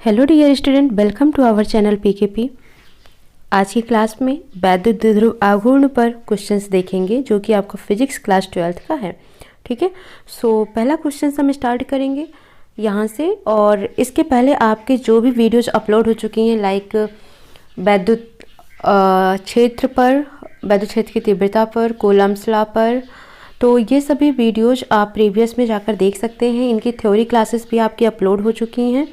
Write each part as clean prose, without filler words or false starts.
Hello dear student, welcome to our channel PKP. आज की class में वैद्युत द्विध्रुव आघूर्ण पर क्वेश्चंस देखेंगे जो कि आपका फिजिक्स क्लास 12th का है। ठीक है, सो पहला क्वेश्चन हम स्टार्ट करेंगे यहाँ से। और इसके पहले आपके जो भी वीडियोज अपलोड हो चुकी हैं लाइक वैद्युत क्षेत्र पर, वैद्युत क्षेत्र की तीव्रता पर, कूलम्ब्स लॉ पर, तो ये सभी वीडियोज आप प्रीवियस में जाकर देख सकते हैं। इनकी थ्योरी क्लासेस भी आपकी अपलोड हो चुकी हैं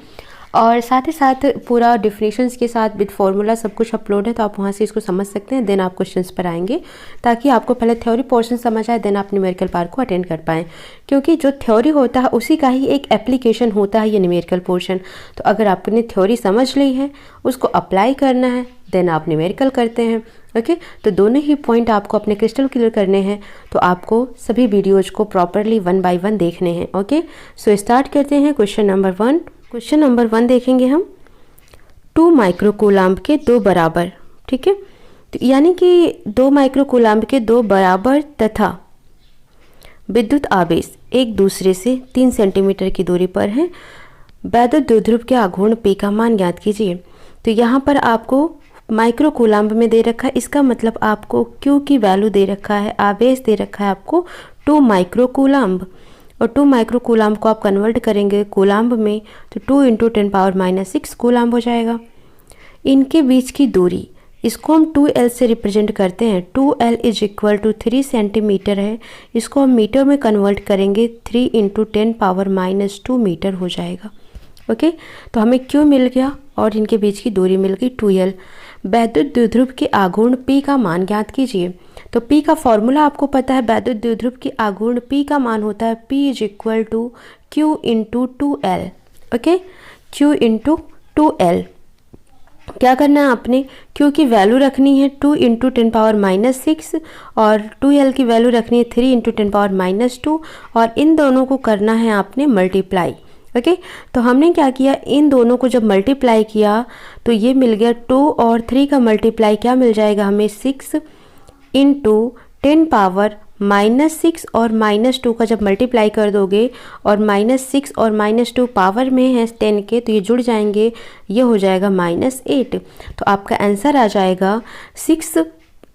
और साथ ही साथ पूरा डिफिनेशंस के साथ विद फॉर्मूला सब कुछ अपलोड है, तो आप वहाँ से इसको समझ सकते हैं। देन आप क्वेश्चंस पर आएंगे ताकि आपको पहले थ्योरी पोर्शन समझ आए, देन आप न्यूमेरिकल पार्ट को अटेंड कर पाएँ। क्योंकि जो थ्योरी होता है उसी का ही एक एप्लीकेशन होता है ये न्यूमेरिकल पोर्शन। तो अगर आपने थ्योरी समझ ली है, उसको अप्लाई करना है, देन आप न्यूमेरिकल करते हैं। ओके, तो दोनों ही पॉइंट आपको अपने क्रिस्टल क्लियर करने हैं, तो आपको सभी वीडियोज को प्रॉपरली 1 बाय 1 देखने हैं। ओके, सो स्टार्ट करते हैं क्वेश्चन नंबर 1। क्वेश्चन नंबर 1 देखेंगे हम 2 माइक्रोकूलाम्ब के 2 बराबर। ठीक है, तो यानी कि 2 माइक्रोकूलाम्ब के 2 बराबर तथा विद्युत आवेश एक दूसरे से 3 सेंटीमीटर की दूरी पर है। वैद्युत द्विध्रुव के आघूर्ण P का मान ज्ञात कीजिए। तो यहाँ पर आपको माइक्रोकूलाम्ब में दे रखा है, इसका मतलब आपको Q की वैल्यू दे रखा है, आवेश दे रखा है आपको 2 माइक्रोकूलाम्ब। और 2 माइक्रोकूलाम्ब को आप कन्वर्ट करेंगे कूलाम्ब में तो 2 × 10⁻⁻6 कूलाम्ब हो जाएगा। इनके बीच की दूरी, इसको हम 2L से रिप्रेजेंट करते हैं। 2L = 3 सेंटीमीटर है, इसको हम मीटर में कन्वर्ट करेंगे 3 × 10⁻⁻2 मीटर हो जाएगा। ओके, तो हमें Q मिल गया और इनके बीच की दूरी मिल गई 2L। वैद्युत द्विध्रुव के आघूर्ण P का मान ज्ञात कीजिए। तो P का फॉर्मूला आपको पता है, वैद्युत द्विध्रुव के आघूर्ण P का मान होता है P = Q × 2L। Okay, Q × 2L। क्या करना है आपने, Q की वैल्यू रखनी है 2 × 10⁻⁻6 और 2L की वैल्यू रखनी है 3 × 10⁻⁻2 और इन दोनों को करना है आपने मल्टीप्लाई। ओके, तो हमने क्या किया, इन दोनों को जब मल्टीप्लाई किया तो ये मिल गया 2 और 3 का मल्टीप्लाई क्या मिल जाएगा हमें 6 × 10⁻⁻6 और -2 का जब मल्टीप्लाई कर दोगे और -6 और -2 पावर में है 10 के, तो ये जुड़ जाएंगे, ये हो जाएगा -8। तो आपका आंसर आ जाएगा 6 ×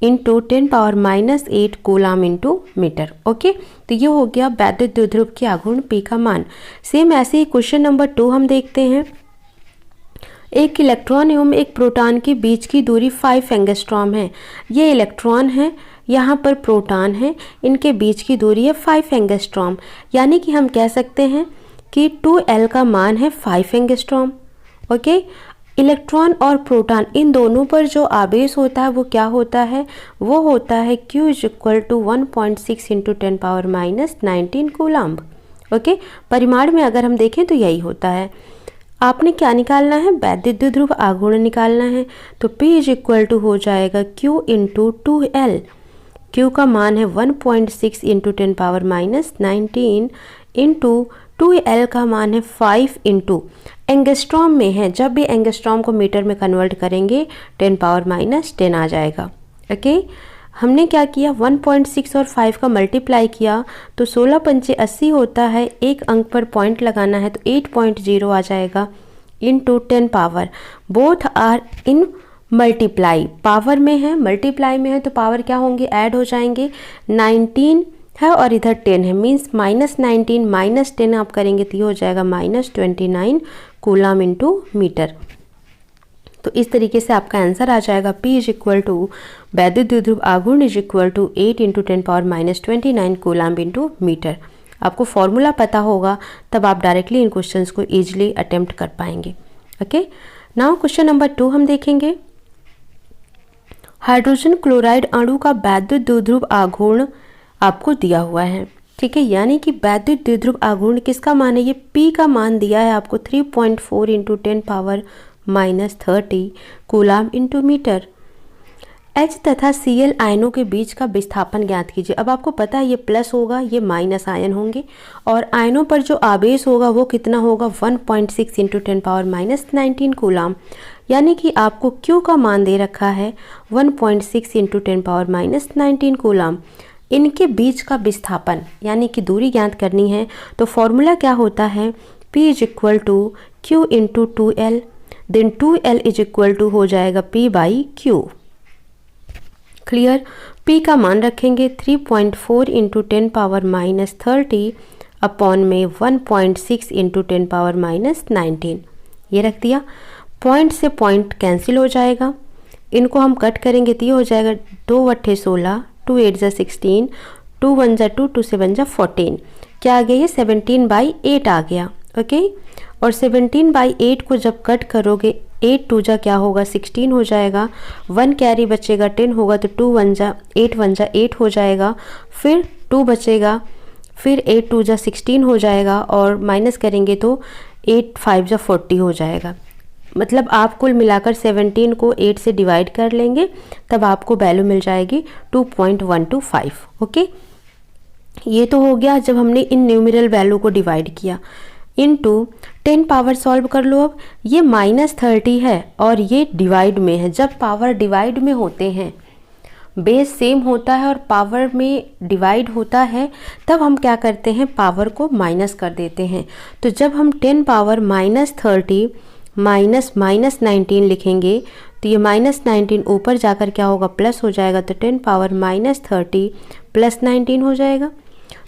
10⁻⁻8 कूलाम × मीटर। ओके, तो ये हो गया वैद्युत द्विध्रुव के आघूर्ण P का मान। सेम ऐसे ही क्वेश्चन नंबर 2 हम देखते हैं। एक इलेक्ट्रॉन एवं एक प्रोटॉन के बीच की दूरी 5 एंगस्ट्रॉम है। ये इलेक्ट्रॉन है, यहाँ पर प्रोटॉन है, इनके बीच की दूरी है 5 एंगस्ट्रॉम। यानी कि हम कह सकते हैं कि 2L का मान है 5 एंगस्ट्रॉम। ओके, इलेक्ट्रॉन और प्रोटॉन इन दोनों पर जो आवेश होता है वो क्या होता है, वो होता है Q = 1.6 × 10⁻⁻19 कूलाम्ब। ओके, परिमाण में अगर हम देखें तो यही होता है। आपने क्या निकालना है, वैद्युत द्विध्रुव आघूर्ण निकालना है। तो P = हो जाएगा Q × 2L। Q का मान है 1.6 × 10⁻⁻19 इंटू 2L का मान है 5 इंटू एंगस्ट्रॉम में है। जब भी एंगस्ट्रॉम को मीटर में कन्वर्ट करेंगे 10⁻⁻10 आ जाएगा। ओके, हमने क्या किया, 1.6 और 5 का मल्टीप्लाई किया तो 16 × 5 80 होता है। एक अंक पर पॉइंट लगाना है तो 8.0 आ जाएगा into 10 power. Both are in multiply, power में है, मल्टीप्लाई में है, तो पावर क्या होंगे, ऐड हो जाएंगे। 19 है और इधर 10 है, मीन्स -19 - 10 आप करेंगे तो ये हो जाएगा -29 कूलाम × मीटर। तो इस तरीके से आपका आंसर आ जाएगा P = वैद्युत द्विध्रुव आघूर्ण = 8 × 10⁻⁻29 कूलाम × मीटर। आपको फॉर्मूला पता होगा तब आप डायरेक्टली इन क्वेश्चंस को ईजिली अटेम्प्ट कर पाएंगे। ओके, नाउ क्वेश्चन नंबर 2 हम देखेंगे। हाइड्रोजन क्लोराइड अणु का वैद्युत द्विध्रुव आघूर्ण आपको दिया हुआ है। ठीक है, यानी कि वैद्युत द्विध्रुव आघूर्ण किसका मान है, ये P का मान दिया है आपको 3.4 × 10⁻⁻30 कूलाम × मीटर। H तथा Cl आयनों के बीच का विस्थापन ज्ञात कीजिए। अब आपको पता है ये प्लस होगा, ये माइनस आयन होंगे और आयनों पर जो आवेश होगा वो कितना होगा, 1.6 × 10⁻⁻19 कूलाम। यानी कि आपको Q का मान दे रखा है 1.6 × 10⁻⁻19 कूलाम। इनके बीच का विस्थापन यानी कि दूरी ज्ञात करनी है, तो फॉर्मूला क्या होता है, P = Q into 2L, then 2L is equal to हो जाएगा P by Q। Clear. P का मान रखेंगे 3.4 इंटू 10 पावर माइनस 30 अपॉन में 1.6 इंटू 10 पावर माइनस 19, ये रख दिया। पॉइंट से पॉइंट कैंसिल हो जाएगा, इनको हम कट करेंगे तो ये हो जाएगा 2 बट्टे 16, 2 8 जा 16, 2 1 जा 2, 2 7 जा 14, क्या आ गया ये 17/8 आ गया। ओके, और 17/8 को जब कट करोगे 8 2 जा क्या होगा 16 हो जाएगा, 1 कैरी बचेगा 10 होगा तो 2 1 जा 8 हो जाएगा, फिर 2 बचेगा, फिर 8 2 जा 16 हो जाएगा, और माइनस करेंगे तो 8 5 जा 40 हो जाएगा। मतलब आप कुल मिलाकर 17 को 8 से डिवाइड कर लेंगे तब आपको वैल्यू मिल जाएगी 2.125। ओके, ये तो हो गया जब हमने इन न्यूमेरल वैल्यू को डिवाइड किया। इनटू 10 पावर सॉल्व कर लो। अब ये -30 है और ये डिवाइड में है। जब पावर डिवाइड में होते हैं, बेस सेम होता है और पावर में डिवाइड होता है, तब हम क्या करते हैं, पावर को माइनस कर देते हैं। तो जब हम 10 पावर -30 माइनस -19 लिखेंगे तो ये -19 ऊपर जाकर क्या होगा, प्लस हो जाएगा, तो 10 पावर -30 प्लस 19 हो जाएगा।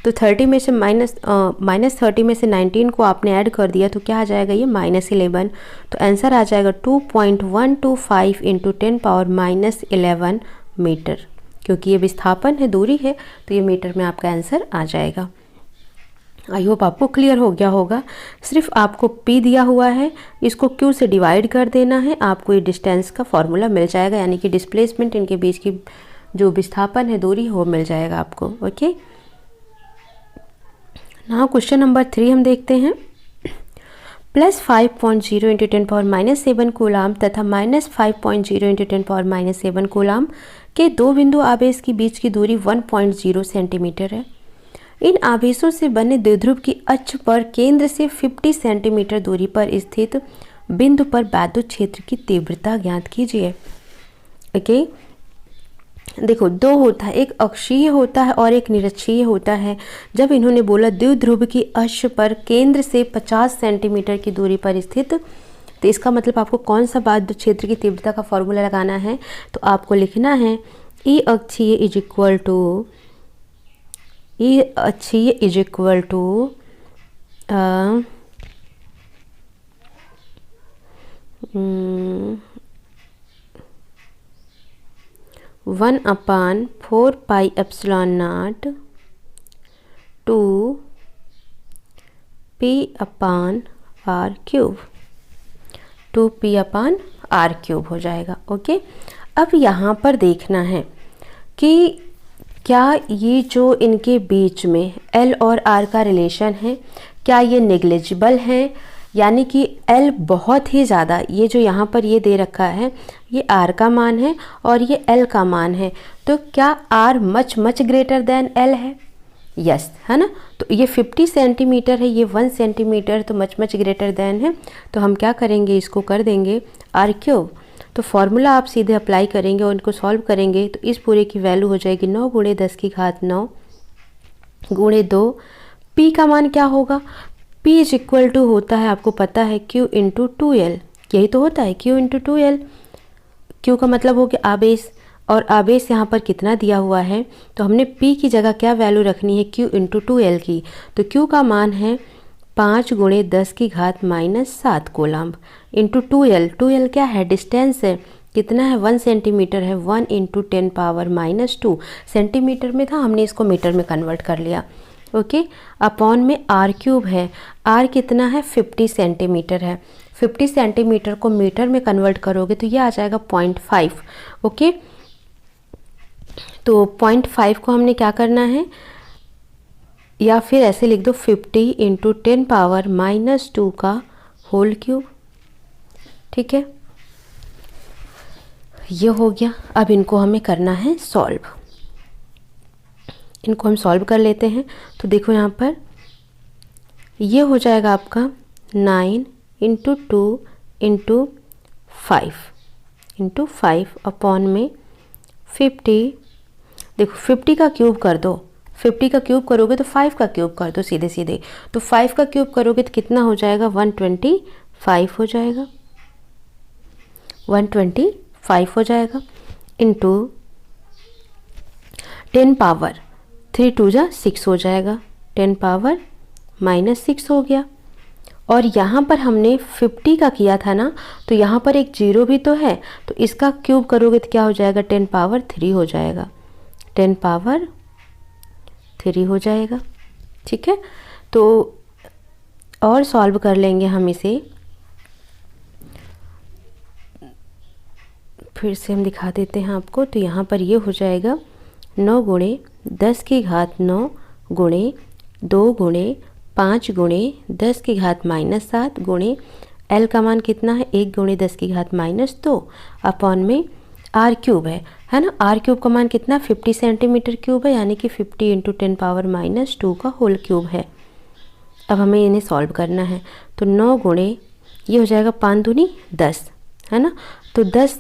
तो 30 में से -30 में से 19 को आपने ऐड कर दिया तो क्या आ जाएगा, ये -11। तो आंसर आ जाएगा 2.125 इंटू 10 पावर -11 मीटर। क्योंकि ये विस्थापन है, दूरी है, तो ये मीटर में आपका आंसर आ जाएगा। आई होप आपको क्लियर हो गया होगा। सिर्फ आपको P दिया हुआ है, इसको Q से डिवाइड कर देना है, आपको ये डिस्टेंस का फॉर्मूला मिल जाएगा, यानी कि डिस्प्लेसमेंट, इनके बीच की जो विस्थापन है, दूरी, वो मिल जाएगा आपको। ओके, नाउ क्वेश्चन नंबर 3 हम देखते हैं। +5.0 इंटू 10 पावर -7 कूलाम तथा -5.0 इंटू 10 पावर -7 कूलाम के दो बिंदु आवेश के बीच की दूरी 1.0 सेंटीमीटर है। इन आवेशों से बने द्विध्रुव की अक्ष पर केंद्र से 50 सेंटीमीटर दूरी पर स्थित बिंदु पर वैद्युत क्षेत्र की तीव्रता ज्ञात कीजिए। ओके, देखो, दो होता है, एक अक्षीय होता है और एक निरक्षीय होता है। जब इन्होंने बोला द्विध्रुव की अक्ष पर केंद्र से 50 सेंटीमीटर की दूरी पर स्थित, तो इसका मतलब आपको कौन सा वैद्युत क्षेत्र की तीव्रता का फॉर्मूला लगाना है, तो आपको लिखना है E अक्षीय is equal to 1/4 pi epsilon naught 2 P upon R cube, 2 P upon R cube हो जाएगा। ओके, अब यहाँ पर देखना है कि क्या ये जो इनके बीच में L और R का रिलेशन है, क्या ये नेग्लिजिबल है, यानी कि L बहुत ही ज़्यादा, ये जो यहाँ पर ये दे रखा है ये R का मान है और ये L का मान है, तो क्या R much greater than L है? यस, है ना। तो ये 50 सेंटीमीटर है, ये 1 सेंटीमीटर, तो मच ग्रेटर देन है। तो हम क्या करेंगे, इसको कर देंगे R क्यूब। तो फॉर्मूला आप सीधे अप्लाई करेंगे और इनको सॉल्व करेंगे तो इस पूरे की वैल्यू हो जाएगी 9 × 10 की घात 9 × 2। P का मान क्या होगा, P इज इक्वल टू होता है, आपको पता है, Q इंटू 2L, यही तो होता है, Q इंटू 2L। Q का मतलब हो गया आवेश, और आवेश यहाँ पर कितना दिया हुआ है, तो हमने P की जगह क्या वैल्यू रखनी है, Q इंटू 2L की। तो Q का मान है 5 × 10 की घात -7 कोलम्ब इंटू 2L। 2L क्या है, डिस्टेंस है, कितना है, 1 सेंटीमीटर है, 1 इंटू 10 पावर -2 सेंटीमीटर में था, हमने इसको मीटर में कन्वर्ट कर लिया। ओके, अपॉन में R क्यूब है, R कितना है, 50 सेंटीमीटर है, 50 सेंटीमीटर को मीटर में कन्वर्ट करोगे तो ये आ जाएगा 0.5। ओके, तो 0.5 को हमने क्या करना है, या फिर ऐसे लिख दो 50 इंटू 10 पावर -2 का होल क्यूब। ठीक है, ये हो गया। अब इनको हमें करना है सॉल्व, इनको हम सॉल्व कर लेते हैं। तो देखो यहाँ पर ये हो जाएगा आपका 9 इंटू 2 इंटू 5 अपॉन में 50। देखो 50 का क्यूब कर दो, 50 का क्यूब करोगे तो 5 का क्यूब कर दो सीधे सीधे, तो 5 का क्यूब करोगे तो कितना हो जाएगा, 5 हो जाएगा, 125 हो जाएगा, इंटू 10 पावर 3 2 जा 6 हो जाएगा, 10 पावर -6 हो गया। और यहाँ पर हमने 50 का किया था ना, तो यहाँ पर एक 0 भी तो है, तो इसका क्यूब करोगे तो क्या हो जाएगा, 10 पावर 3 हो जाएगा, 10 पावर 3 हो जाएगा। ठीक है, तो और सॉल्व कर लेंगे हम इसे, फिर से हम दिखा देते हैं आपको। तो यहाँ पर ये हो जाएगा 9 गुणे 10 की घात 9 गुणे 2 गुणे 5 गुणे 10 की घात -7 गुणे L का मान कितना है, 1 गुणे 10 की घात -2 अपॉन में R क्यूब है ना। R क्यूब का मान कितना, 50 सेंटीमीटर क्यूब है, यानी कि 50 × 10 पावर -2 का होल क्यूब है। अब हमें इन्हें सॉल्व करना है। तो 9 गुणे ये हो जाएगा 5 दूनी 10, है ना। तो 10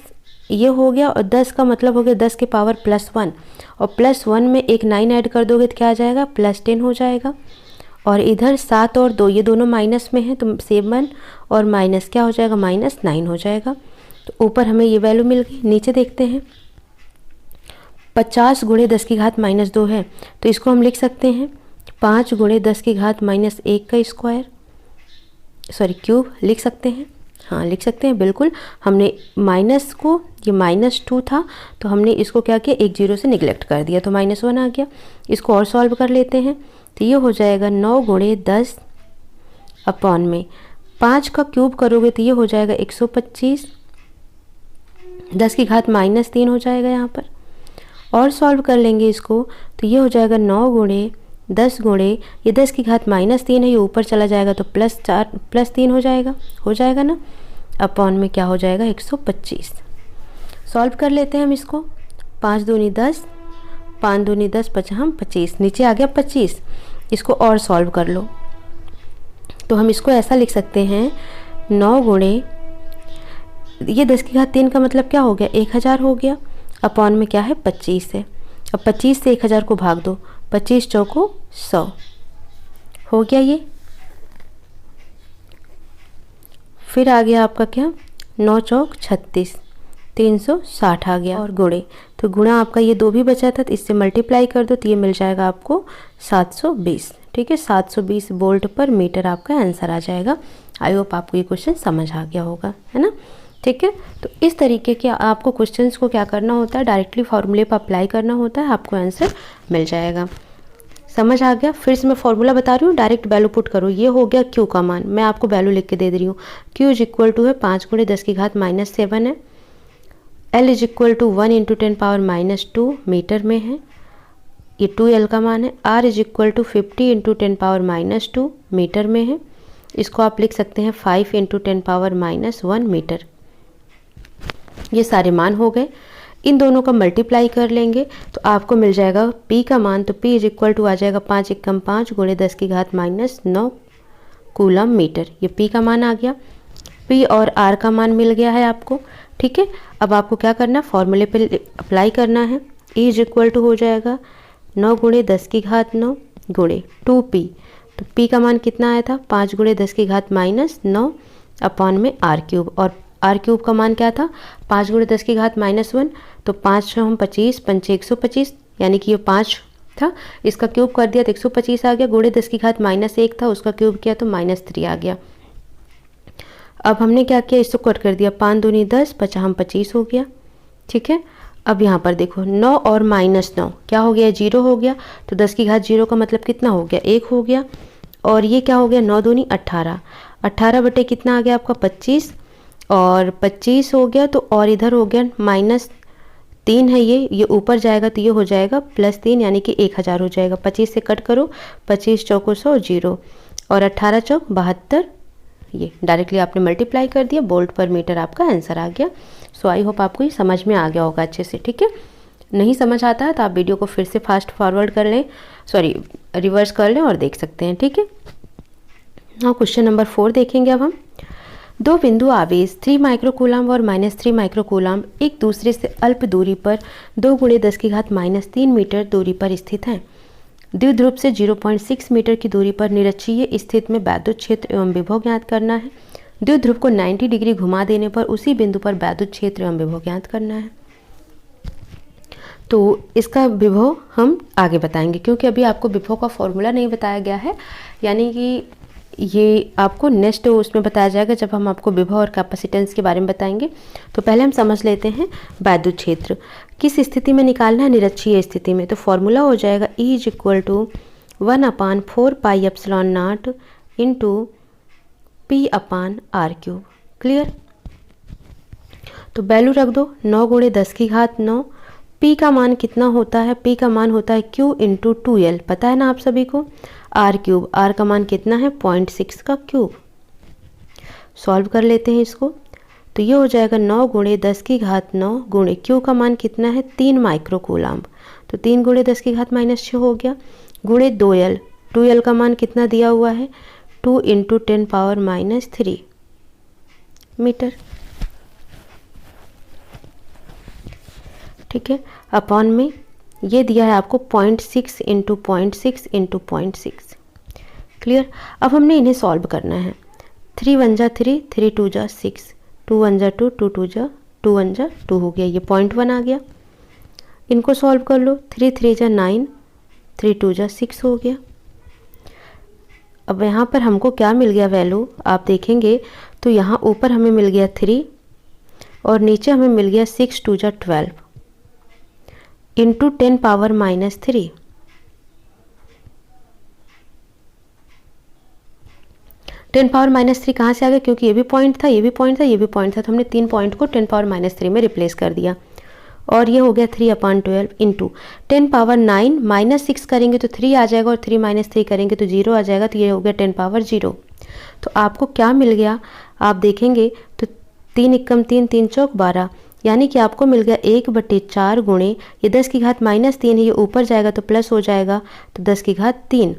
ये हो गया, और 10 का मतलब हो गया 10 के पावर +1, और +1 में एक 9 ऐड कर दोगे तो क्या आ जाएगा, +10 हो जाएगा। और इधर 7 और 2 ये दोनों माइनस में हैं, तो 7 और माइनस क्या हो जाएगा, -9 हो जाएगा। तो ऊपर हमें ये वैल्यू मिल गई। नीचे देखते हैं, 50 गुणे 10 की घात -2 है, तो इसको हम लिख सकते हैं 5 गुणे 10 की घात -1 का स्क्वायर, सॉरी क्यूब लिख सकते हैं। हाँ लिख सकते हैं, बिल्कुल। हमने माइनस को, ये -2 था, तो हमने इसको क्या किया, एक 0 से निगलेक्ट कर दिया, तो -1 आ गया। इसको और सॉल्व कर लेते हैं। तो ये हो जाएगा 9 गुणे 10 अपॉन में 5 का क्यूब करोगे तो ये हो जाएगा 125, 10 की घात -3 हो जाएगा यहाँ पर। और सॉल्व कर लेंगे इसको, तो ये हो जाएगा 9 गुणे 10 गुणे ये 10 की घात -3 है, ये ऊपर चला जाएगा तो +3 हो जाएगा ना, अपॉन में क्या हो जाएगा, 125। सॉल्व कर लेते हैं हम इसको। 5 दूनी 10, 5 दूनी 10, 25, नीचे आ गया 25। इसको और सॉल्व कर लो, तो हम इसको ऐसा लिख सकते हैं 9 गुणे ये 10 की घात 3 का मतलब क्या हो गया, 1000 हो गया, अपॉन में क्या है 25 है। अब 25 से 1000 को भाग दो, 25 चौको 100 हो गया ये। फिर आ गया आपका क्या, 9 चौक 36, 360 आ गया। और गुणे, तो गुणा आपका ये 2 भी बचा था, तो इससे मल्टीप्लाई कर दो, तो ये मिल जाएगा आपको 720। ठीक है, 720 वोल्ट पर मीटर आपका आंसर आ जाएगा। आई होप आपको ये क्वेश्चन समझ आ गया होगा, है ना। ठीक है, तो इस तरीके के आपको क्वेश्चंस को क्या करना होता है, डायरेक्टली फॉर्मूले पर अप्लाई करना होता है, आपको आंसर मिल जाएगा। समझ आ गया। फिर से मैं फॉर्मूला बता रही हूँ, डायरेक्ट वैल्यू पुट करो। ये हो गया क्यू का मान, मैं आपको वैल्यू लिख के दे रही हूँ। क्यू इज इक्वल टू है 5 गुणे 10 की घात -7 है। L is equal to 1 × 10 power -2 metre में है, ये 2L का मान है। R is equal to 50 × 10 power -2 metre में है, इसको आप लिख सकते हैं 5 × 10 पावर -1 मीटर। ये सारे मान हो गए, इन दोनों का मल्टीप्लाई कर लेंगे तो आपको मिल जाएगा P का मान। तो P इज इक्वल टू आ जाएगा 5 × 5 गुणे 10 की घात -9 कूलम मीटर। ये P का मान आ गया। P और R का मान मिल गया है आपको। ठीक है, अब आपको क्या करना है, फॉर्मूले पे अप्लाई करना है। E इज इक्वल टू हो जाएगा 9 गुणे 10 की घात 9 गुणे 2P। तो P का मान कितना आया था, 5 गुणे 10 की घात -9 अपॉन में R क्यूब। और R क्यूब का मान क्या था, 5 गुणे 10 की घात -1, तो 5 हम 25, 5 125, यानी कि ये 5 था, इसका क्यूब कर दिया तो 125 आ गया। गुणे 10 की घात -1 था, उसका क्यूब किया तो -3 आ गया। अब हमने क्या किया, इसको कट कर दिया, 5 दूनी 10, 5 हम 25 हो गया। ठीक है, अब यहाँ पर देखो 9 और -9 क्या हो गया, 0 हो गया। तो 10 की घात 0 का मतलब कितना हो गया, 1 हो गया। और ये क्या हो गया, 9 दूनी 18, 18 बटे कितना आ गया आपका 25, और 25 हो गया। तो और इधर हो गया -3 है, ये ऊपर जाएगा तो ये हो जाएगा +3, यानी कि 1000 हो जाएगा। 25 से कट करो, 25 चौको 100 0, और 18 चौक 72, ये डायरेक्टली आपने मल्टीप्लाई कर दिया, वोल्ट पर मीटर आपका आंसर आ गया। सो आई होप आपको ये समझ में आ गया होगा अच्छे से। ठीक है, नहीं समझ आता है तो आप वीडियो को फिर से फास्ट फॉरवर्ड कर लें, सॉरी रिवर्स कर लें और देख सकते हैं। ठीक है, हाँ क्वेश्चन नंबर 4 देखेंगे अब हम। दो बिंदु आवेश 3 माइक्रोकूलम और -3 माइक्रोकूलम एक दूसरे से अल्प दूरी पर 2 गुणे 10 की घात -3 मीटर दूरी पर स्थित हैं। द्विध्रुव से 0.6 मीटर की दूरी पर निरक्षीय स्थिति में वैद्युत क्षेत्र एवं विभव ज्ञात करना है। द्विध्रुव को 90 डिग्री घुमा देने पर उसी बिंदु पर वैद्युत क्षेत्र एवं विभव ज्ञात करना है। तो इसका विभव हम आगे बताएंगे, क्योंकि अभी आपको विभव का फॉर्मूला नहीं बताया गया है, यानी कि ये आपको नेक्स्ट उसमें बताया जाएगा जब हम आपको विभव और कैपेसिटेंस के बारे में बताएंगे। तो पहले हम समझ लेते हैं वैद्युत क्षेत्र किस स्थिति में निकालना है, निरक्षीय स्थिति में। तो फॉर्मूला हो जाएगा E = 1/4πε0 इंटू P/r³। क्लियर। तो वैल्यू रख दो 9 × 10⁻⁹। P का मान कितना होता है, P का मान होता है Q × 2L, पता है ना आप सभी को। r³, r का मान कितना है 0.6 का क्यूब। सॉल्व कर लेते हैं इसको। तो ये हो जाएगा 9 × 10⁻⁹ गुणे Q का मान कितना है 3 माइक्रो कूलम्ब, तो 3 × 10⁻⁻6 हो गया, गुणे 2L, 2L का मान कितना दिया हुआ है 2 × 10⁻³ मीटर। ठीक है, अपॉन में ये दिया है आपको 0.6 × 0.6 × 0.6। क्लियर। अब हमने इन्हें सॉल्व करना है। 3 × 1 = 3, 3 × 2 = 6, 2 × 1 = 2, 2 × 2 = 2 × 1 = 2 हो गया, ये 0.1 आ गया। इनको सॉल्व कर लो, 3 × 3 = 9, 3 × 2 = 6 हो गया। अब यहाँ पर हमको क्या मिल गया वैल्यू आप देखेंगे तो यहाँ ऊपर हमें मिल गया 3 और नीचे हमें मिल गया 6 × 2 = 12 इंटू 10⁻³ 10⁻³ कहाँ से आ गया, क्योंकि ये भी पॉइंट था, ये भी पॉइंट था, ये भी पॉइंट था, तो हमने 3 पॉइंट को 10⁻³ में रिप्लेस कर दिया और ये हो गया 3/12 इंटू 10⁻9 -6 करेंगे तो 3 आ जाएगा और 3 - 3 करेंगे तो 0 आ जाएगा, तो ये हो गया 10⁻0। तो आपको क्या मिल गया आप देखेंगे तो 3 × 3 3 × 4 12, यानी कि आपको मिल गया 1/4 गुणे ये 10⁻³ है, ये ऊपर जाएगा तो प्लस हो जाएगा तो 10⁻3,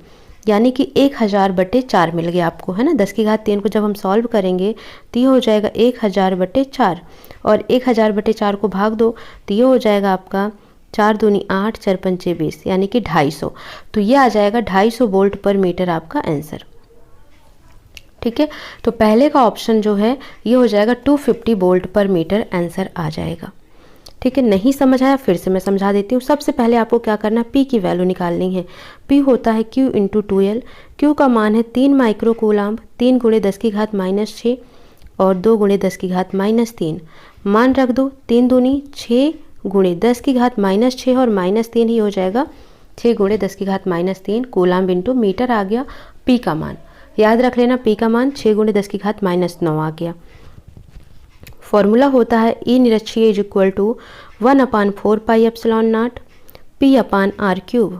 यानी कि 1000/4 मिल गया आपको, है ना। 10⁻3 को जब हम सॉल्व करेंगे तो ये हो जाएगा 1000/4 और 1000/4 को भाग दो तो ये हो जाएगा आपका 4 दूनी 8, 4 पंचे 20, यानी कि 250। तो ये आ जाएगा 250 वोल्ट पर मीटर आपका आंसर। ठीक है, तो पहले का ऑप्शन जो है ये हो जाएगा 250 वोल्ट पर मीटर आंसर आ जाएगा। ठीक है, नहीं समझ आया फिर से मैं समझा देती हूँ। सबसे पहले आपको क्या करना है, P की वैल्यू निकालनी है। P होता है Q × 2L, Q का मान है 3 माइक्रो कूलम्ब, 3 × 10⁻⁻6 और 2 × 10⁻³ मान रख दो, 3 दूनी 6 × 10⁻⁻6 और -3 ही हो जाएगा, 6 × 10⁻³ कूलम्ब इंटू मीटर आ गया P का मान। याद रख लेना P का मान 6 × 10⁻⁹ आ गया। फॉर्मूला होता है E निरक्षीय = 1/4πε0 P/r³।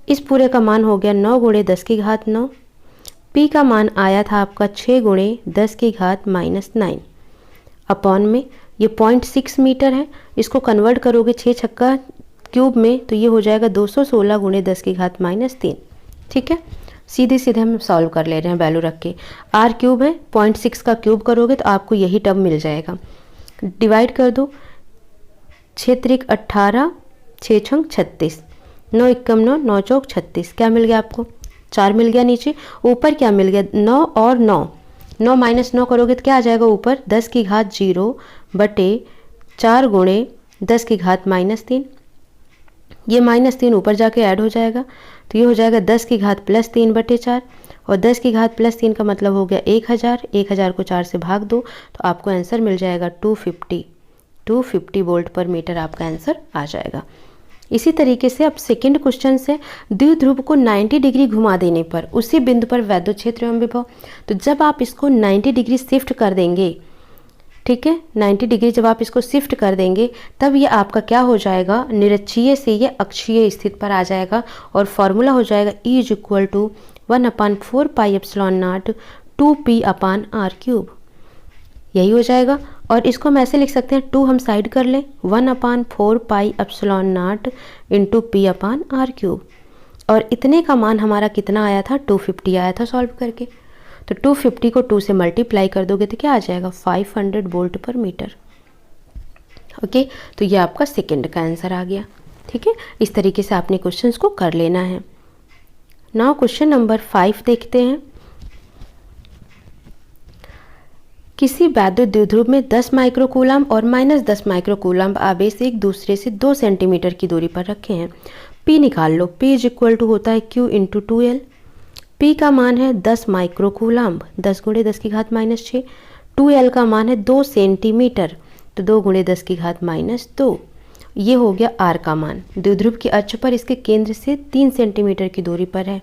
इस पूरे का मान हो गया 9 × 10⁻⁹। P का मान आया था आपका 6 × 10⁻⁹ अपॉन में ये 0.6 मीटर है, इसको कन्वर्ट करोगे 6 छक्का क्यूब में तो ये हो जाएगा 216 × 10⁻³ ठीक है, सीधे सीधे हम सॉल्व कर ले रहे हैं वैल्यू रख के। r³ है, 0.6 का क्यूब करोगे तो आपको यही टर्म मिल जाएगा। डिवाइड कर दो, 6 × 3 = 18, 6 × 6 = 36, 9 × 1 = 9, 9 × 4 = 36। क्या मिल गया आपको 4 मिल गया, नीचे ऊपर क्या मिल गया 9 और 9, 9 - 9 करोगे तो क्या आ जाएगा ऊपर 10⁻0 बटे 4 × 10⁻³ ये -3 ऊपर जाके ऐड हो जाएगा तो ये हो जाएगा 10⁻+3 बटे 4 और 10⁻+3 का मतलब हो गया 1000, 1000 को 4 से भाग दो तो आपको आंसर मिल जाएगा 250 वोल्ट पर मीटर आपका आंसर आ जाएगा। इसी तरीके से अब सेकंड क्वेश्चन से द्विध्रुव को 90 डिग्री घुमा देने पर उसी बिंदु पर वैद्युत क्षेत्र एवं विभव, तो जब आप इसको 90 डिग्री शिफ्ट कर देंगे, ठीक है 90 डिग्री जब आप इसको शिफ्ट कर देंगे तब ये आपका क्या हो जाएगा, निरक्षीय से ये अक्षीय स्थिति पर आ जाएगा और फॉर्मूला हो जाएगा E = 1/4πε0 2P/r³। यही हो जाएगा और इसको हम ऐसे लिख सकते हैं, 2 हम साइड कर लें, 1/4πε0 इंटू P/r³ और इतने का मान हमारा कितना आया था 250 आया था सॉल्व करके। तो 250 को 2 से मल्टीप्लाई कर दोगे तो क्या आ जाएगा 500 वोल्ट पर मीटर। ओके, तो ये आपका सेकंड का आंसर आ गया। ठीक है, इस तरीके से आपने क्वेश्चंस को कर लेना है। नाउ क्वेश्चन नंबर 5 देखते हैं। किसी वैद्युत द्विध्रुव में 10 माइक्रोकूलम्ब और -10 माइक्रोकूलम्ब आवेश एक दूसरे से 2 सेंटीमीटर की दूरी पर रखे हैं। P निकाल लो। P इज इक्वल टू होता है Q इंटू 2L। P का मान है 10 माइक्रोकूलम्ब, 10 गुणे 10 की घात -6। 2L का मान है 2 सेंटीमीटर, तो 2 गुणे 10 की घात -2। ये हो गया R का मान। द्विध्रुव की अक्ष पर इसके केंद्र से 3 सेंटीमीटर की दूरी पर है,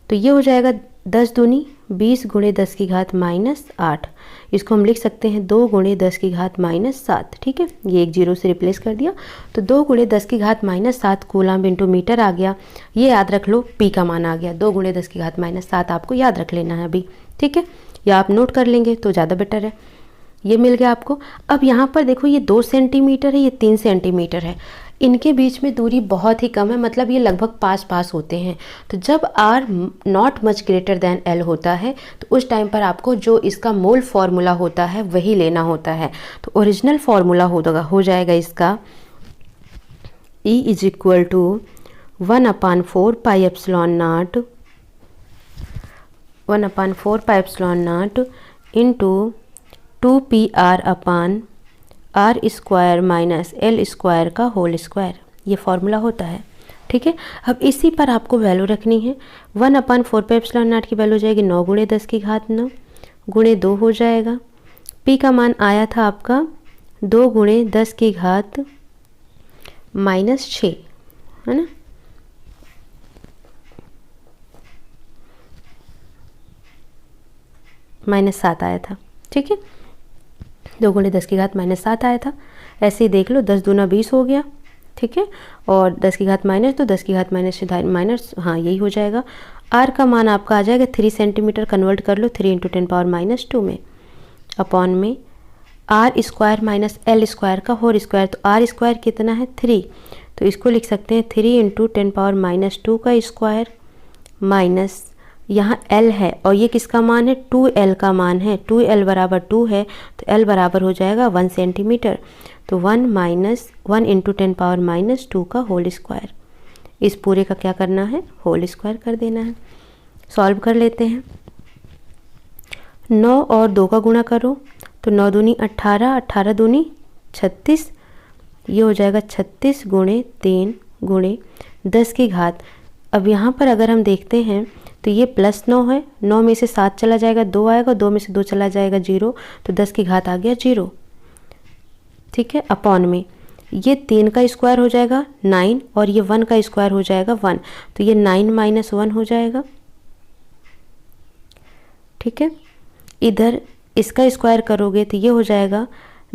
तो ये हो जाएगा 10 दूनी 20 गुणे 10 की घात -8। इसको हम लिख सकते हैं 2 गुणे 10 की घात -7। ठीक है, ये एक जीरो से रिप्लेस कर दिया, तो 2 गुणे 10 की घात -7 कूलम्ब इंटू मीटर आ गया। ये याद रख लो, P का मान आ गया 2 गुणे 10 की घात -7। आपको याद रख लेना है अभी, ठीक है, या आप नोट कर लेंगे तो ज़्यादा बेटर है। ये मिल गया आपको। अब यहाँ पर देखो, ये 2 सेंटीमीटर है, ये 3 सेंटीमीटर है, इनके बीच में दूरी बहुत ही कम है, मतलब ये लगभग पास पास होते हैं। तो जब R not much greater than L होता है, तो उस टाइम पर आपको जो इसका मोल फार्मूला होता है वही लेना होता है। तो ओरिजिनल फार्मूला हो जाएगा इसका E is equal to 1/4 pi epsilon naught into 2PR upon R square minus L square का होल स्क्वायर। ये फॉर्मूला होता है, ठीक है। अब इसी पर आपको वैल्यू रखनी है। 1/4 पे एप्सिलॉन नॉट की वैल्यू हो जाएगी 9 गुणे 10 की घात 9 गुणे 2 हो जाएगा। P का मान आया था आपका 2 गुणे 10 की घात -6, है ना। -7 आया था, ठीक है, 2 गुणे 10 की घात -7 आया था। ऐसे ही देख लो, 10 दूना 20 हो गया, ठीक है, और 10 की घात माइनस, तो 10 की घात माइनस, हाँ यही हो जाएगा। R का मान आपका आ जाएगा 3 सेंटीमीटर, कन्वर्ट कर लो 3 × 10⁻² में, अपॉन में R square minus L square का होल स्क्वायर। तो R स्क्वायर कितना है 3, तो इसको लिख सकते हैं 3 × 10⁻² का स्क्वायर माइनस यहाँ L है, और ये किसका मान है 2L का मान है। 2L बराबर 2 है, तो L बराबर हो जाएगा 1 सेंटीमीटर। तो 1 × 10⁻² का होल स्क्वायर। इस पूरे का क्या करना है, होल स्क्वायर कर देना है। सॉल्व कर लेते हैं। 9 और 2 का गुणा करो, तो 9 दूनी 18, 18 दूनी 36, ये हो जाएगा 36 गुणे 3 गुणे 10 की घात। अब यहाँ पर अगर हम देखते हैं तो ये +9 है, 9 में से 7 चला जाएगा 2 आएगा, 2 में से 2 चला जाएगा 0, तो 10 की घात आ गया 0, ठीक है, अपॉन में ये 3 का स्क्वायर हो जाएगा 9, और ये 1 का स्क्वायर हो जाएगा 1, तो ये 9 - 1 हो जाएगा, ठीक है। इधर इसका स्क्वायर करोगे तो ये हो जाएगा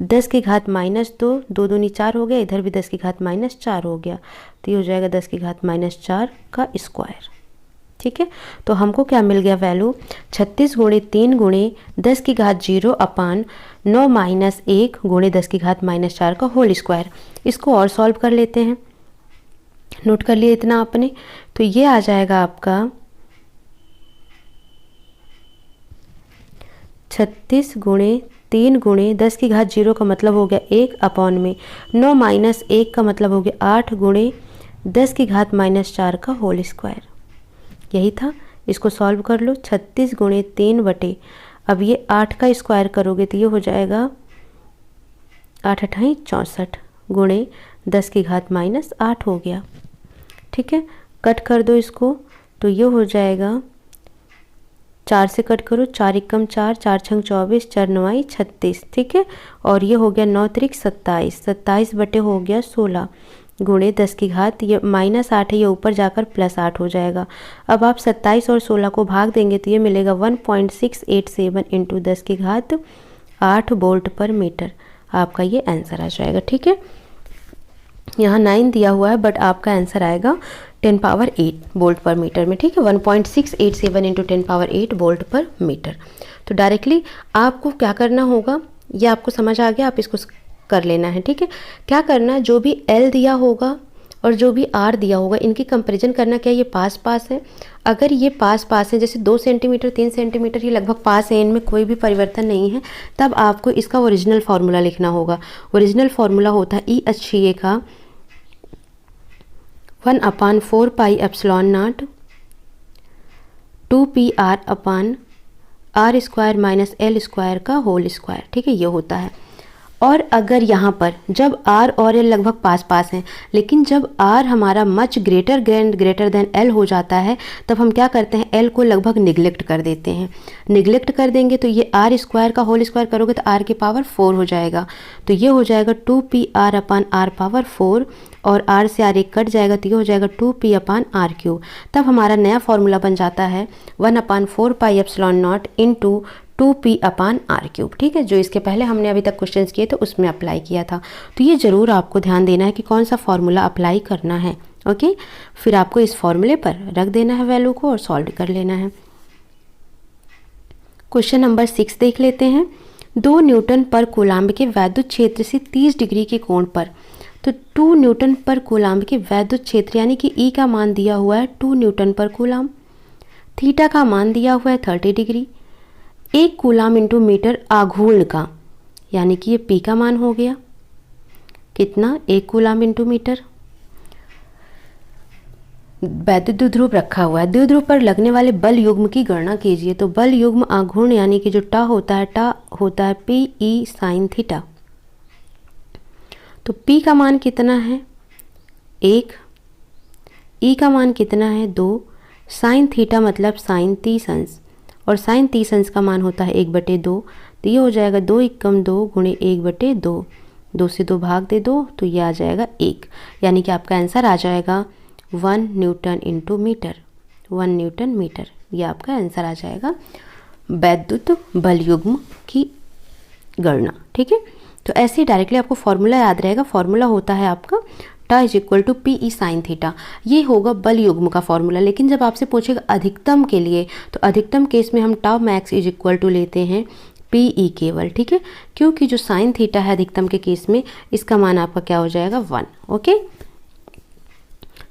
10 की घात -2, 2 दूनी 4 हो गया, इधर भी 10 की घात -4 हो गया, तो ये हो जाएगा 10 की घात -4 का स्क्वायर, ठीक है। तो हमको क्या मिल गया वैल्यू, 36 गुणे 3 गुणे 10 की घात 0 अपान 9 - 1 गुणे 10 की घात -4 का होल स्क्वायर। इसको और सॉल्व कर लेते हैं, नोट कर लिए इतना आपने। तो ये आ जाएगा आपका 36 गुणे 3 गुणे 10 की घात 0 का मतलब हो गया 1 अपॉन में 9 - 1 का मतलब हो गया 8 गुणे 10 की घात -4 का होल स्क्वायर। यही था, इसको सॉल्व कर लो। 36 गुणे 3 बटे, अब ये 8 का स्क्वायर करोगे तो ये हो जाएगा 8 × 8 = 64 गुणे 10 की घात -8 हो गया, ठीक है। कट कर दो इसको, तो ये हो जाएगा 4 से कट करो, 4 × 4, 4 × 6 = 24, 4 × 9 = 36, ठीक है। और ये हो गया 9 × 3 = 27, 27 बटे हो गया 16 गुणे 10 की घात, ये -8 है, ये ऊपर जाकर +8 हो जाएगा। अब आप 27 और 16 को भाग देंगे तो ये मिलेगा 1.687 × 10 की घात 8 वोल्ट पर मीटर। आपका ये आंसर आ जाएगा, ठीक है। यहाँ 9 दिया हुआ है, बट आपका आंसर आएगा 10⁸ वोल्ट पर मीटर में, ठीक है। 1.687 × 10⁸ वोल्ट पर मीटर। तो डायरेक्टली आपको क्या करना होगा, ये आपको समझ आ गया, आप इसको कर लेना है, ठीक है। क्या करना, जो भी L दिया होगा और जो भी R दिया होगा, इनकी कंपैरिजन करना। क्या ये पास पास है? अगर ये पास पास है, जैसे 2 सेंटीमीटर 3 सेंटीमीटर, ये लगभग पास है, इनमें कोई भी परिवर्तन नहीं है, तब आपको इसका ओरिजिनल फार्मूला लिखना होगा। ओरिजिनल फार्मूला होता है E का 1/4 pi epsilon naught 2PR upon R square minus L square का होल स्क्वायर, ठीक है, ये होता है। और अगर यहाँ पर जब r और l लगभग पास पास हैं, लेकिन जब r हमारा मच ग्रेटर देन l हो जाता है, तब हम क्या करते हैं, l को लगभग निगलेक्ट कर देते हैं। निगलेक्ट कर देंगे तो ये r स्क्वायर का होल स्क्वायर करोगे तो r की पावर 4 हो जाएगा, तो ये हो जाएगा 2pr अपान r पावर 4, और r से r एक कट जाएगा तो ये हो जाएगा 2p अपान r क्यूब। तब हमारा नया फॉर्मूला बन जाता है 1/4 pi epsilon naught into 2p अपान r क्यूब, ठीक है, जो इसके पहले हमने अभी तक क्वेश्चंस किए थे उसमें अप्लाई किया था। तो ये ज़रूर आपको ध्यान देना है कि कौन सा फॉर्मूला अप्लाई करना है। ओके, फिर आपको इस फॉर्मूले पर रख देना है वैल्यू को और सॉल्व कर लेना है। क्वेश्चन नंबर 6 देख लेते हैं। 2 न्यूटन पर कूलाम्ब के वैद्युत क्षेत्र से 30 डिग्री के कोण पर, तो 2 न्यूटन पर कूलाम्ब के वैद्युत क्षेत्र यानी कि E का मान दिया हुआ है 2 न्यूटन पर कूलाम्ब, थीटा का मान दिया हुआ है 30 डिग्री, 1 कूलाम इंटू मीटर आघूर्ण का, यानी कि ये P का मान हो गया कितना, 1 कूलाम इंटू मीटर। वैद्युत द्विध्रुव रखा हुआ है, द्विध्रुव पर लगने वाले बल युग्म की गणना कीजिए। तो बल युग्म आघूर्ण यानी कि जो टा होता है P E साइन थीटा। तो P का मान कितना है 1, E का मान कितना है 2, साइन थीटा मतलब साइन 30 अंश, और साइन 30 अंश का मान होता है 1/2, तो ये हो जाएगा 2 एकम 2 गुणे 1/2, 2 से 2 भाग दे 2 तो ये आ जाएगा 1, यानी कि आपका आंसर आ जाएगा 1 newton into metre, 1 newton metre, ये आपका आंसर आ जाएगा वैद्युत बल युग्म की गणना, ठीक है। तो ऐसे ही डायरेक्टली आपको फॉर्मूला याद रहेगा, फॉर्मूला होता है आपका tau is equal to P E sine theta, ये होगा बल युग्म का फॉर्मूला। लेकिन जब आपसे पूछेगा अधिकतम के लिए, तो अधिकतम केस में हम tau max is equal to लेते हैं पी ई केवल, ठीक है, क्योंकि जो साइन थीटा है अधिकतम के केस में इसका मान आपका क्या हो जाएगा 1। ओके,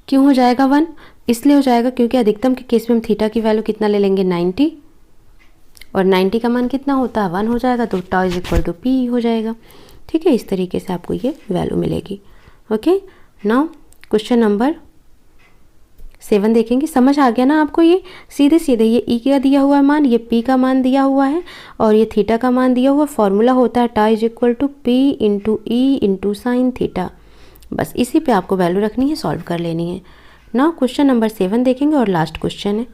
क्यों हो जाएगा 1, इसलिए हो जाएगा क्योंकि अधिकतम के केस में हम थीटा की वैल्यू कितना ले लेंगे 90, और 90 का मान कितना होता है 1 हो जाएगा, तो tau is equal to P हो जाएगा, ठीक है। इस तरीके से आपको ये वैल्यू मिलेगी। ओके, नाउ क्वेश्चन नंबर 7 देखेंगे। समझ आ गया ना आपको, ये सीधे सीधे ये ई का दिया हुआ है मान, ये पी का मान दिया हुआ है, और ये थीटा का मान दिया हुआ, फॉर्मूला होता है tau is equal to P into E into sine theta. बस इसी पे आपको वैल्यू रखनी है, सॉल्व कर लेनी है। नाउ क्वेश्चन नंबर 7 देखेंगे और लास्ट क्वेश्चन है।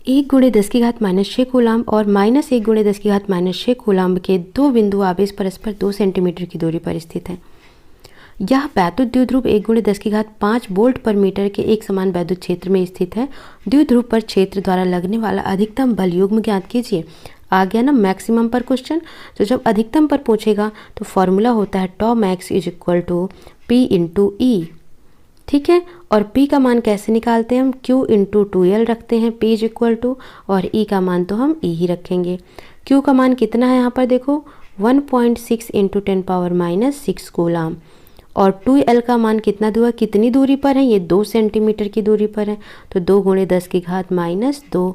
1 × 10⁻⁻6 कूलाम्ब और -1 × 10⁻⁻6 कूलाम्ब के दो बिंदु आवेश परस्पर 2 सेंटीमीटर की दूरी पर स्थित हैं। यह वैद्युत द्विध्रुव 1 × 10⁵ वोल्ट पर मीटर के एक समान वैद्युत क्षेत्र में स्थित है। द्विध्रुव पर क्षेत्र द्वारा लगने वाला अधिकतम बल युग्म ज्ञात कीजिए। आ गया ना मैक्सिमम पर क्वेश्चन। तो जब अधिकतम पर पूछेगा तो फॉर्मूला होता है tau max is equal to P into E, ठीक है। और P का मान कैसे निकालते हैं हम, Q इंटू 2L रखते हैं, P इज इक्वल टू, और E का मान तो हम E ही रखेंगे। Q का मान कितना है यहाँ पर देखो 1.6 इंटू 10⁻⁻6 कूलाम, और 2L का मान कितना हुआ, कितनी दूरी पर है, ये 2 सेंटीमीटर की दूरी पर है, तो 2 × 10⁻²।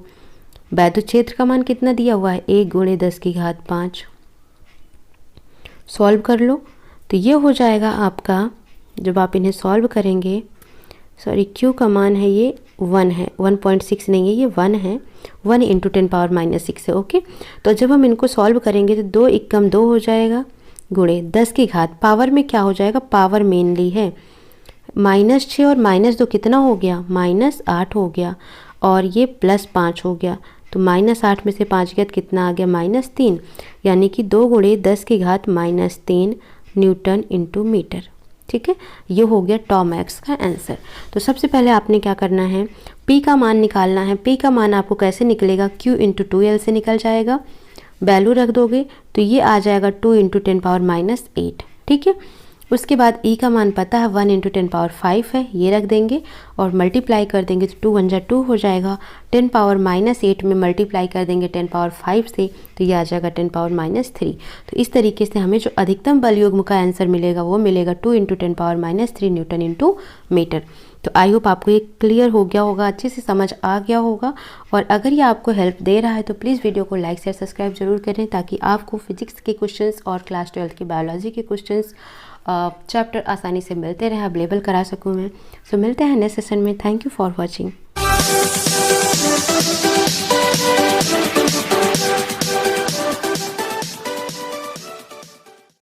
वैद्युत क्षेत्र का मान कितना दिया हुआ है 1 × 10⁵5। सॉल्व कर लो तो ये हो जाएगा आपका, जब आप इन्हें सॉल्व करेंगे, सॉरी Q का मान है ये 1 है, 1.6 नहीं है, ये 1 है, 1 इंटू 10⁻⁻6 है। ओके, तो जब हम इनको सॉल्व करेंगे तो 2 एकम 2 हो जाएगा, गुणे 10⁻, पावर में क्या हो जाएगा, पावर मेनली है -6 और -2 कितना हो गया -8 हो गया, और ये +5 हो गया, तो -8 में से 5 गया कितना आ गया -3, यानी कि 2 × 10⁻³ न्यूटन इंटू मीटर, ठीक है। ये हो गया टॉ मैक्स का आंसर। तो सबसे पहले आपने क्या करना है, P का मान निकालना है। P का मान आपको कैसे निकलेगा, Q इंटू 2L से निकल जाएगा, वैल्यू रख दोगे तो ये आ जाएगा 2 इंटू 10⁻8, ठीक है। उसके बाद E का मान पता है 1 इंटू 10⁻5 है, ये रख देंगे और मल्टीप्लाई कर देंगे तो 2 × 2 हो जाएगा, 10⁻8 में मल्टीप्लाई कर देंगे 10⁻5 से तो ये आ जाएगा 10⁻3। तो इस तरीके से हमें जो अधिकतम बल युग्म का आंसर मिलेगा वो मिलेगा 2 इंटू 10⁻3 न्यूटन इंटू मीटर। तो आई होप आपको ये क्लियर हो गया होगा, अच्छे से समझ आ गया होगा। और अगर ये आपको हेल्प दे रहा है तो प्लीज़ वीडियो को लाइक शेयर सब्सक्राइब जरूर करें, ताकि आपको फिजिक्स के क्वेश्चंस और क्लास 12 की बायोलॉजी के क्वेश्चंस चैप्टर आसानी से मिलते रहे, अवेलेबल करा सकूँ मैं। सो मिलते हैं नेक्स्ट सेशन में। Thank you for watching.